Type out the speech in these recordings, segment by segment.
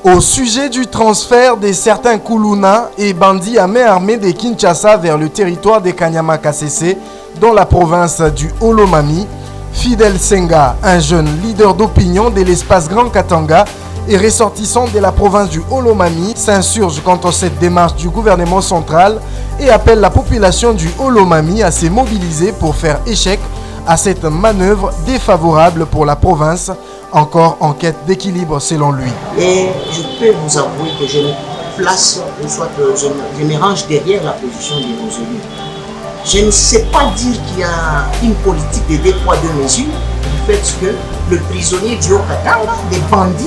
Au sujet du transfert de certains Kuluna et bandits à main armée de Kinshasa vers le territoire de Kanyama-Kasese, dans la province du Olomami, Fidel Senga, un jeune leader d'opinion de l'espace Grand Katanga et ressortissant de la province du Olomami, s'insurge contre cette démarche du gouvernement central et appelle la population du Olomami à se mobiliser pour faire échec à cette manœuvre défavorable pour la province, encore en quête d'équilibre selon lui. Et je peux vous avouer que je me place, ou soit je me range derrière la position de nos élus. Je ne sais pas dire qu'il y a une politique de 2 poids 2 mesures du fait que le prisonnier du Haut-Katanga, des bandits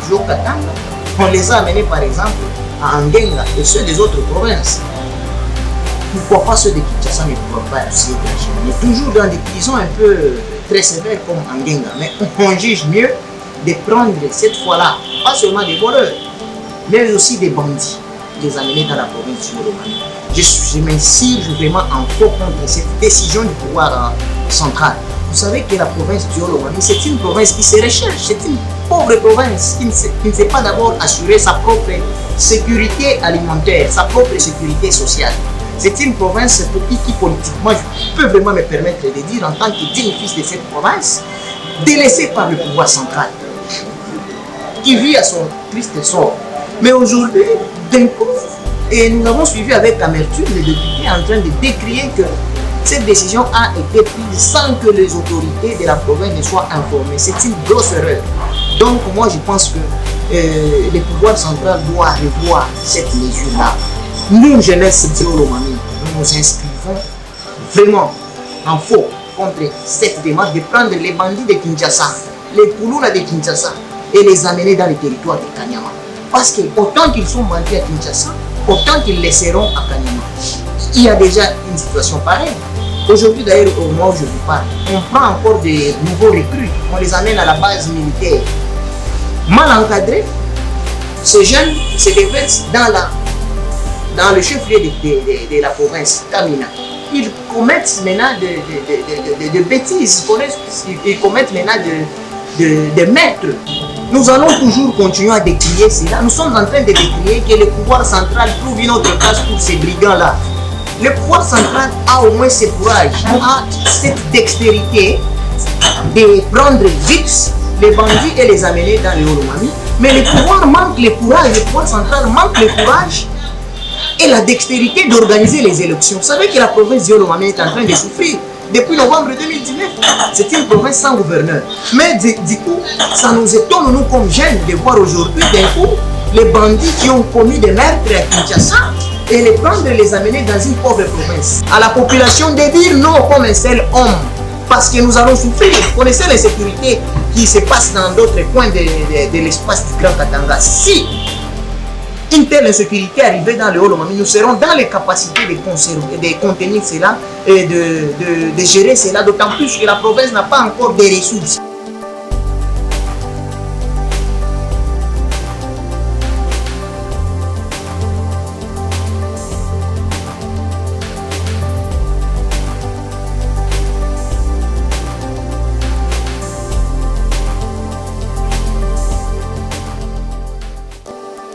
du Haut-Katanga, on les a amenés par exemple à Angenga et ceux des autres provinces. Pourquoi pas ceux de Kinshasa ne pourraient pas aussi être lâchés? Mais toujours dans des prisons un peu très sévères comme Angenga. Mais on juge mieux de prendre cette fois-là, pas seulement des voleurs, mais aussi des bandits, les amener dans la province du Olomami. Je m'insurge vraiment en faux contre cette décision du pouvoir central. Vous savez que la province du Olomami, c'est une province qui se recherche, c'est une pauvre province qui ne sait pas d'abord assurer sa propre sécurité alimentaire, sa propre sécurité sociale. C'est une province qui politiquement, je peux vraiment me permettre de dire en tant que digne fils de cette province, délaissée par le pouvoir central, qui vit à son triste sort. Mais aujourd'hui, d'un coup, et nous avons suivi avec amertume les députés en train de décrier que cette décision a été prise sans que les autorités de la province ne soient informées. C'est une grosse erreur. Donc moi je pense que le pouvoir central doit revoir cette mesure-là. Nous, jeunesse du Olomami, nous nous inscrivons vraiment en faux contre cette démarche de prendre les bandits de Kinshasa, les Kuluna de Kinshasa et les amener dans le territoire de Kanyama. Parce que autant qu'ils sont bandits à Kinshasa, autant qu'ils les seront à Kanyama. Il y a déjà une situation pareille. Aujourd'hui d'ailleurs, au moment où je vous parle, on prend encore des nouveaux recrues, on les amène à la base militaire. Mal encadrés, ces jeunes se déversent dans le chef-lieu de la province, Kamina. Ils commettent maintenant de bêtises, ils commettent maintenant de meurtres. Nous allons toujours continuer à décrier cela. Nous sommes en train de décrier que le pouvoir central trouve une autre place pour ces brigands-là. Le pouvoir central a au moins ce courage, a cette dextérité de prendre vite les bandits et les amener dans le Olomami. Mais le pouvoir manque le courage, le pouvoir central manque le courage et la dextérité d'organiser les élections. Vous savez que la province du Olomami est en train de souffrir depuis novembre 2019. C'est une province sans gouverneur. Mais du coup, ça nous étonne, nous comme jeunes, de voir aujourd'hui d'un coup les bandits qui ont commis des meurtres à Kinshasa et les prendre et les amener dans une pauvre province. À la population de dire non comme un seul homme, parce que nous allons souffrir. Vous connaissez l'insécurité qui se passe dans d'autres coins de l'espace du Grand Katanga. Si une telle insécurité arrivait dans le Olomami, nous serons dans les capacités de contenir cela et de gérer cela, d'autant plus que la province n'a pas encore de ressources.